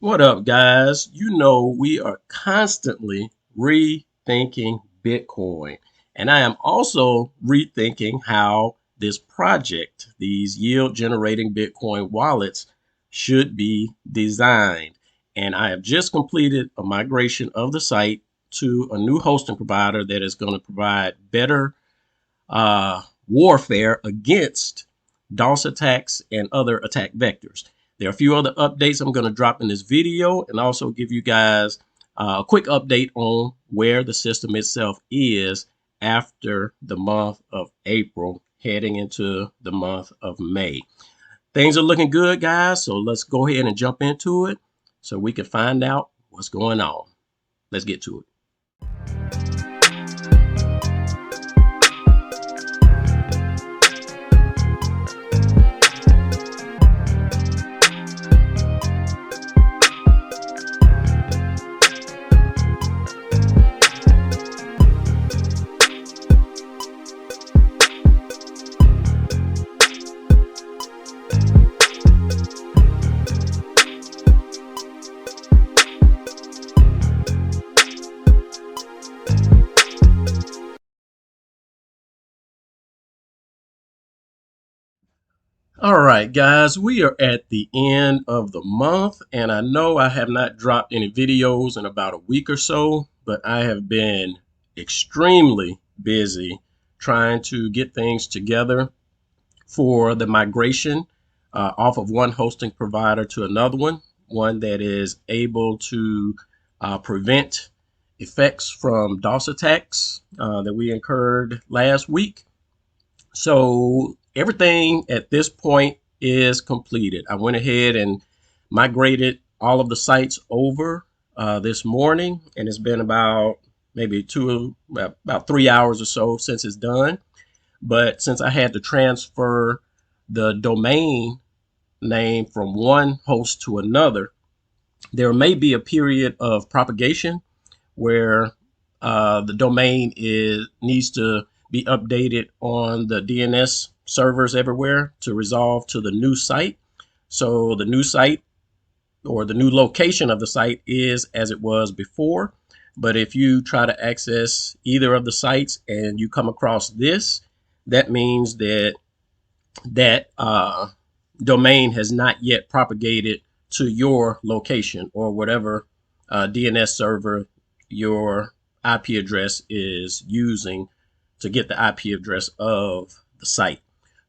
What up, guys? You know, we are constantly rethinking Bitcoin. And I am also rethinking how this project, these yield generating Bitcoin wallets, should be designed. And I have just completed a migration of the site to a new hosting provider that is going to provide better warfare against DOS attacks and other attack vectors. There are a few other updates I'm going to drop in this video and also give you guys a quick update on where the system itself is after the month of April, heading into the month of May. Things are looking good, guys, so let's go ahead and jump into it so we can find out what's going on. Let's get to it. All right, guys, we are at the end of the month, and I know I have not dropped any videos in about a week or so, but I have been extremely busy trying to get things together for the migration off of one hosting provider to another one that is able to prevent effects from DOS attacks that we incurred last week. So everything at this point is completed. I went ahead and migrated all of the sites over this morning, and it's been about maybe about 3 hours or so since it's done. But since I had to transfer the domain name from one host to another, there may be a period of propagation where the domain needs to be updated on the DNS servers everywhere to resolve to the new site. So the new site or the new location of the site is as it was before. But if you try to access either of the sites and you come across this, that means that domain has not yet propagated to your location or whatever DNS server your IP address is using to get the IP address of the site.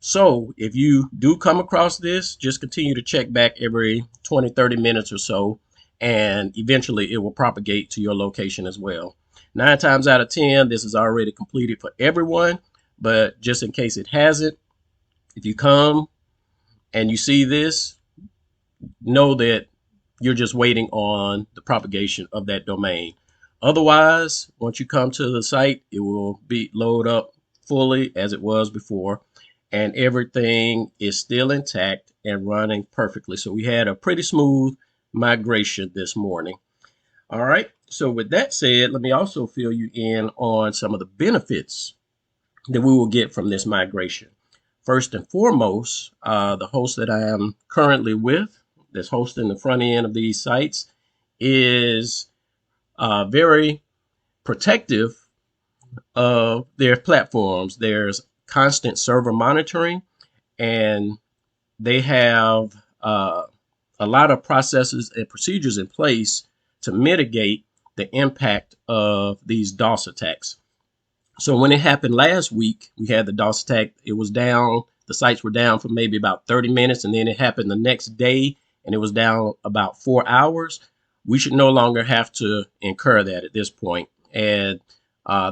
So if you do come across this, just continue to check back every 20-30 minutes or so, and eventually it will propagate to your location as well. 9 times out of 10, this is already completed for everyone, but just in case it hasn't, if you come and you see this, know that you're just waiting on the propagation of that domain. Otherwise, once you come to the site, it will be load up fully as it was before, and everything is still intact and running perfectly. So we had a pretty smooth migration this morning. All right. So with that said, let me also fill you in on some of the benefits that we will get from this migration. First and foremost, the host that I am currently with, that's hosting the front end of these sites, is very protective of their platforms. There's constant server monitoring, and they have a lot of processes and procedures in place to mitigate the impact of these DOS attacks. So when it happened last week, we had the DOS attack. It was down. The sites were down for maybe about 30 minutes, and then it happened the next day, and it was down about 4 hours. We should no longer have to incur that at this point. And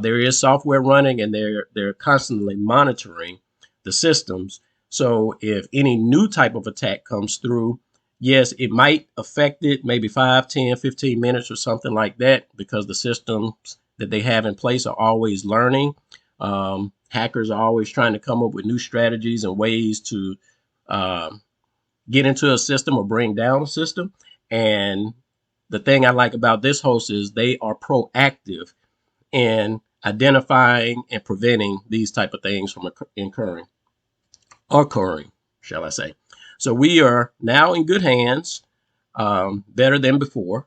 there is software running, and they're constantly monitoring the systems. So if any new type of attack comes through, yes, it might affect it maybe 5, 10, 15 minutes or something like that, because the systems that they have in place are always learning. Hackers are always trying to come up with new strategies and ways to get into a system or bring down a system. And the thing I like about this host is they are proactive in identifying and preventing these type of things from occurring, shall I say. So we are now in good hands. better than before.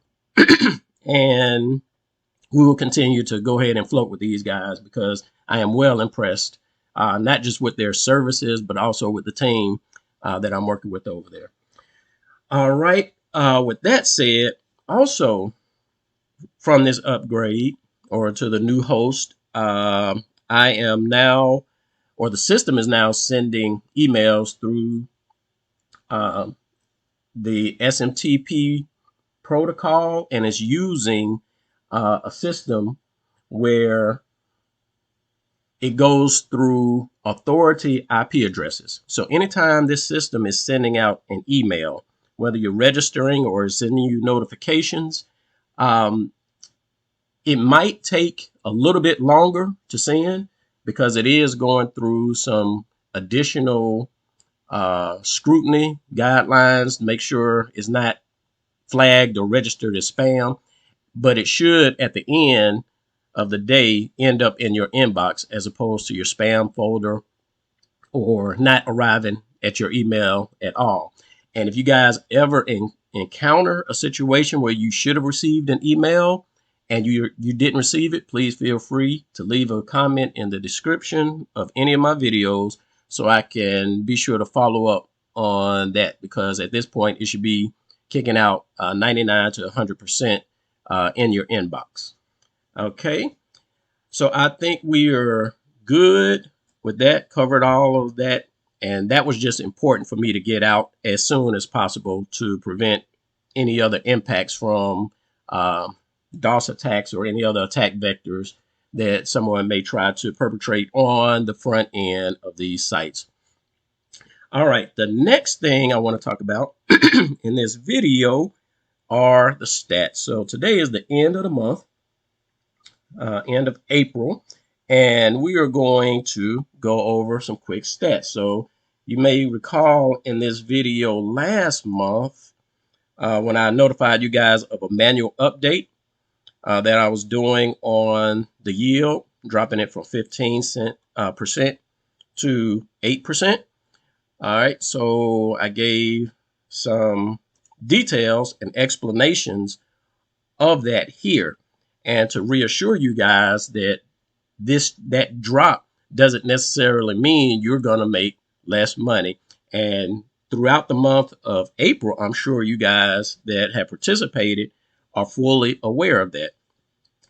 And we will continue to go ahead and float with these guys because I am well impressed, not just with their services, but also with the team that I'm working with over there. All right. With that said, also from this upgrade or to the new host, I am now, or the system is now sending emails through uh, the SMTP protocol, and is using a system where it goes through authority IP addresses. So anytime this system is sending out an email, whether you're registering or sending you notifications, um, it might take a little bit longer to send because it is going through some additional scrutiny guidelines to make sure it's not flagged or registered as spam, but it should at the end of the day end up in your inbox as opposed to your spam folder or not arriving at your email at all. And if you guys ever encounter a situation where you should have received an email and you didn't receive it, please feel free to leave a comment in the description of any of my videos so I can be sure to follow up on that, because at this point it should be kicking out 99 to 100% in your inbox. Okay, so I think we are good with that, covered all of that. And that was just important for me to get out as soon as possible to prevent any other impacts from DOS attacks or any other attack vectors that someone may try to perpetrate on the front end of these sites. All right, the next thing I want to talk about in this video are the stats. So today is the end of the month, end of April, and we are going to go over some quick stats. So you may recall in this video last month when I notified you guys of a manual update that I was doing on the yield, dropping it from 15% to 8%. All right, so I gave some details and explanations of that here, and to reassure you guys that that drop doesn't necessarily mean you're going to make less money. And throughout the month of April, I'm sure you guys that have participated are fully aware of that.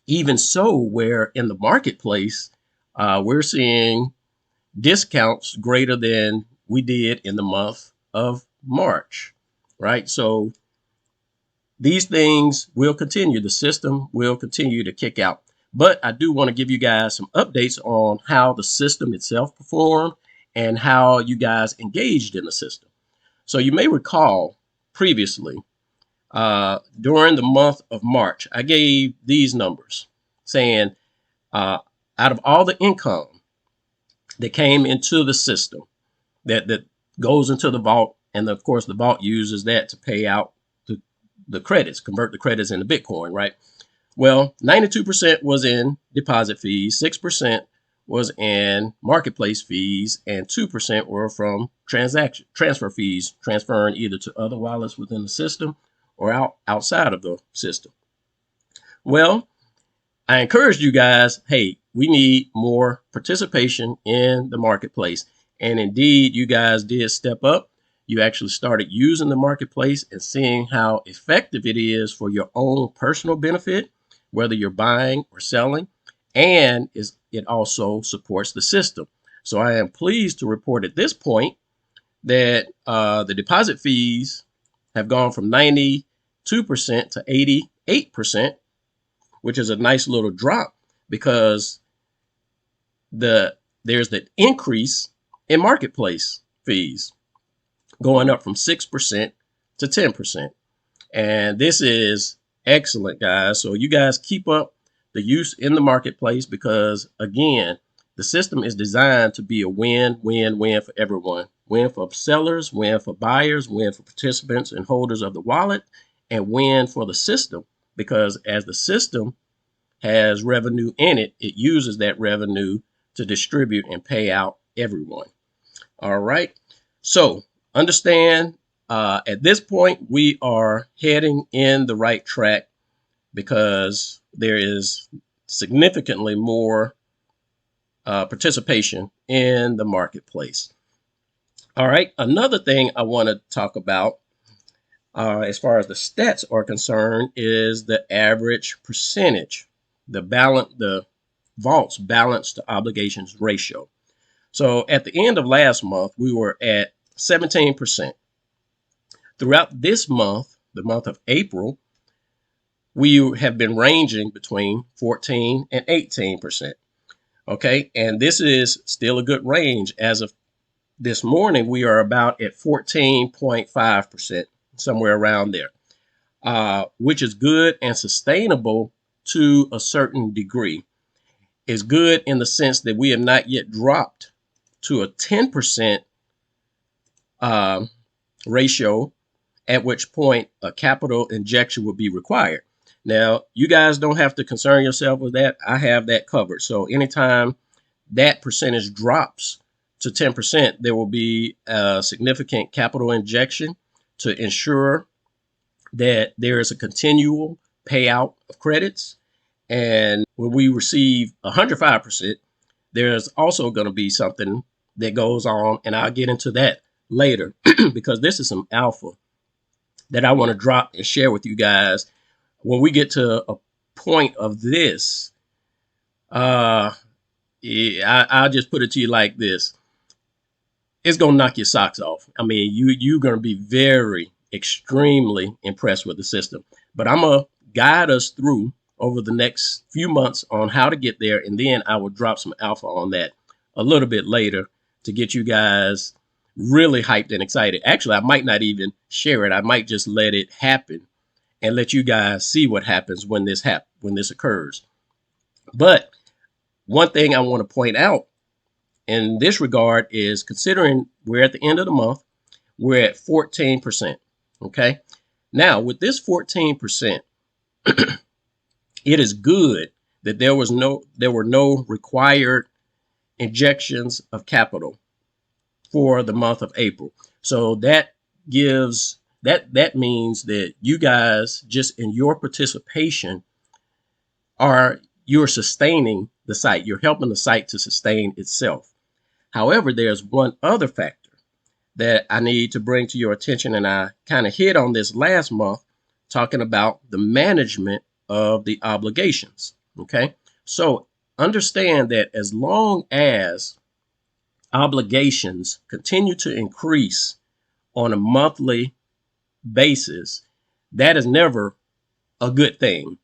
Even so, where in the marketplace, we're seeing discounts greater than we did in the month of March, right? So these things will continue. The system will continue to kick out. But I do want to give you guys some updates on how the system itself performed and how you guys engaged in the system. So you may recall previously, during the month of March, I gave these numbers saying out of all the income that came into the system that goes into the vault, and of course the vault uses that to pay out the credits, convert the credits into Bitcoin, right? Well, 92% was in deposit fees, 6% was in marketplace fees, and 2% were from transfer fees, transferring either to other wallets within the system or outside of the system. Well, I encouraged you guys, hey, we need more participation in the marketplace. And indeed, you guys did step up. You actually started using the marketplace and seeing how effective it is for your own personal benefit, whether you're buying or selling, and it also supports the system. So I am pleased to report at this point that the deposit fees have gone from 92% to 88%, which is a nice little drop because there's the increase in marketplace fees going up from 6% to 10%. And this is excellent, guys. So you guys keep up the use in the marketplace because, again, the system is designed to be a win-win-win for everyone. Win for sellers, win for buyers, win for participants and holders of the wallet, and win for the system, because as the system has revenue in it, it uses that revenue to distribute and pay out everyone. All right. So understand At this point, we are heading in the right track because there is significantly more participation in the marketplace. All right, another thing I want to talk about as far as the stats are concerned is the average percentage, the vault's balance to obligations ratio. So at the end of last month, we were at 17%. Throughout this month, the month of April, we have been ranging between 14 and 18%. Okay, and this is still a good range. As of this morning, we are about at 14.5%, somewhere around there, which is good and sustainable to a certain degree. It's good in the sense that we have not yet dropped to a 10% ratio, at which point a capital injection would be required. Now, you guys don't have to concern yourself with that. I have that covered. So anytime that percentage drops to 10%, there will be a significant capital injection to ensure that there is a continual payout of credits. And when we receive 105%, there's also going to be something that goes on, and I'll get into that later because this is some alpha that I want to drop and share with you guys. When we get to a point of this, I'll just put it to you like this. It's going to knock your socks off. I mean, you're going to be very, extremely impressed with the system. But I'm going to guide us through over the next few months on how to get there. And then I will drop some alpha on that a little bit later to get you guys really hyped and excited. Actually, I might not even share it. I might just let it happen and let you guys see what happens when this occurs. But one thing I want to point out in this regard is, considering we're at the end of the month, we're at 14%. Okay. Now, with this 14%, it is good that there were no required injections of capital for the month of April. So that means that you guys, just in your participation, you're sustaining the site. You're helping the site to sustain itself. However, there's one other factor that I need to bring to your attention, and I kind of hit on this last month, talking about the management of the obligations. Okay, so understand that as long as obligations continue to increase on a monthly basis, that is never a good thing.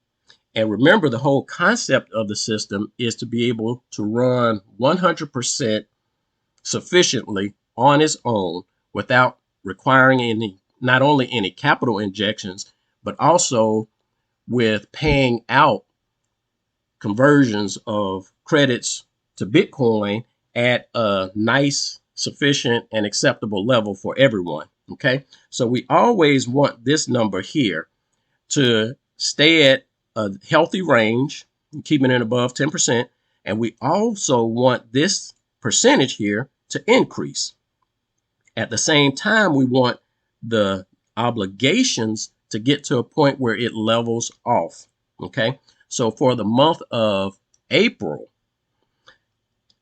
And remember, the whole concept of the system is to be able to run 100% sufficiently on its own without requiring not only any capital injections, but also with paying out conversions of credits to Bitcoin at a nice, sufficient, and acceptable level for everyone. Okay, so we always want this number here to stay at a healthy range, keeping it above 10%. And we also want this percentage here to increase. At the same time, we want the obligations to get to a point where it levels off. Okay, so for the month of April,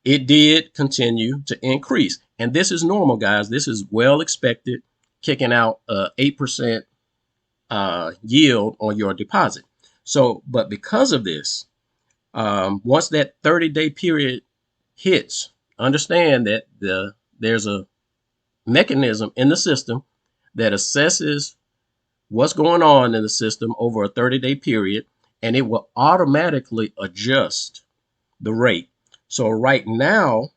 it did continue to increase. And this is normal, guys. This is well expected, kicking out 8% yield on your deposit. So, but because of this, once that 30-day period hits, understand that there's a mechanism in the system that assesses what's going on in the system over a 30-day period, and it will automatically adjust the rate. So right now,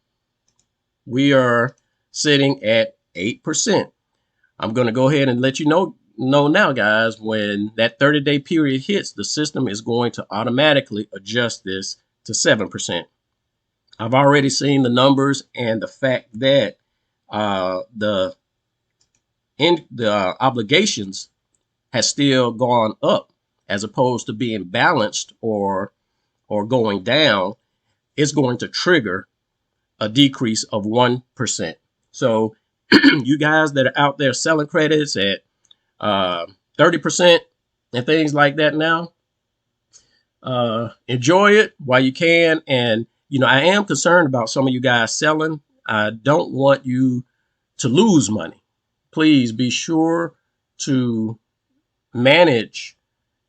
we are sitting at 8%. I'm going to go ahead and let you know now, guys, when that 30-day period hits, the system is going to automatically adjust this to 7%. I've already seen the numbers, and the fact that the obligations has still gone up as opposed to being balanced or going down, is going to trigger a decrease of 1%. So you guys that are out there selling credits at 30% and things like that now, enjoy it while you can. And, I am concerned about some of you guys selling. I don't want you to lose money. Please be sure to manage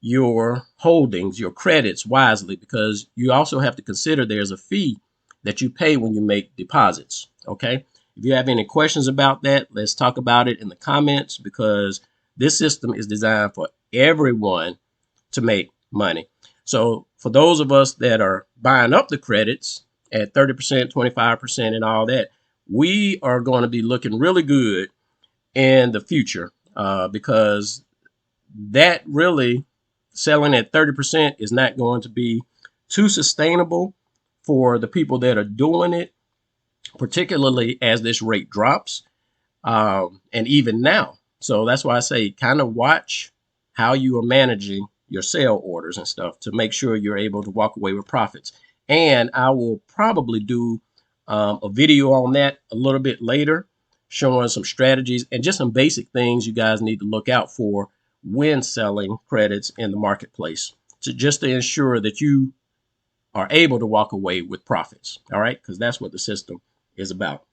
your holdings, your credits wisely, because you also have to consider there's a fee that you pay when you make deposits. Okay. If you have any questions about that, let's talk about it in the comments, because this system is designed for everyone to make money. So for those of us that are buying up the credits at 30%, 25%, and all that, we are going to be looking really good in the future, because that really selling at 30% is not going to be too sustainable for the people that are doing it, particularly as this rate drops, and even now. So that's why I say kind of watch how you are managing your sale orders and stuff to make sure you're able to walk away with profits. And I will probably do a video on that a little bit later, showing some strategies and just some basic things you guys need to look out for when selling credits in the marketplace, to ensure that you are able to walk away with profits. All right, because that's what the system is about.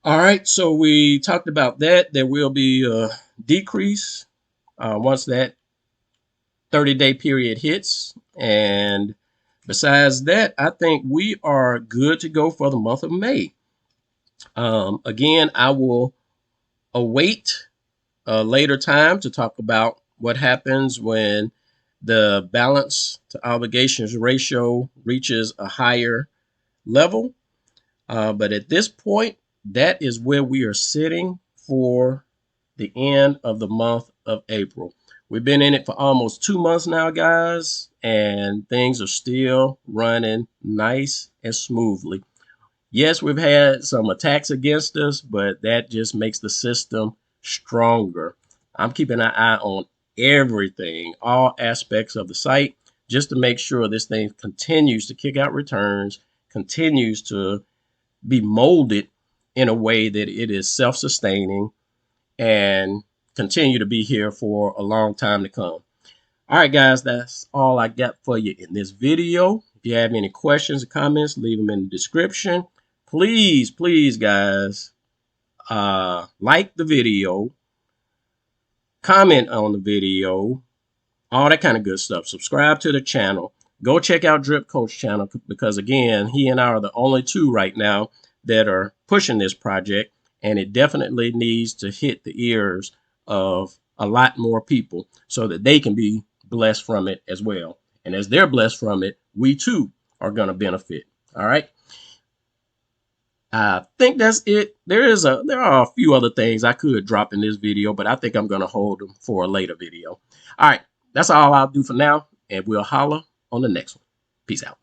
All right, so we talked about that. There will be a decrease once that 30-day period hits. And besides that, I think we are good to go for the month of May. Again, I will await a later time to talk about what happens when the balance to obligations ratio reaches a higher level. But at this point, that is where we are sitting for the end of the month of April. We've been in it for almost 2 months now, guys, and things are still running nice and smoothly. Yes, we've had some attacks against us, but that just makes the system stronger. I'm keeping an eye on everything, all aspects of the site, just to make sure this thing continues to kick out returns, continues to be molded in a way that it is self-sustaining and continue to be here for a long time to come. All right, guys, that's all I got for you in this video. If you have any questions or comments, leave them in the description. Please, please, guys, like the video, comment on the video, all that kind of good stuff. Subscribe to the channel. Go check out Drip Coach channel, because again, he and I are the only two right now that are pushing this project, and it definitely needs to hit the ears of a lot more people so that they can be blessed from it as well. And as they're blessed from it, we too are going to benefit. All right. I think that's it. There are a few other things I could drop in this video, but I think I'm going to hold them for a later video. All right. That's all I'll do for now, and we'll holler on the next one. Peace out.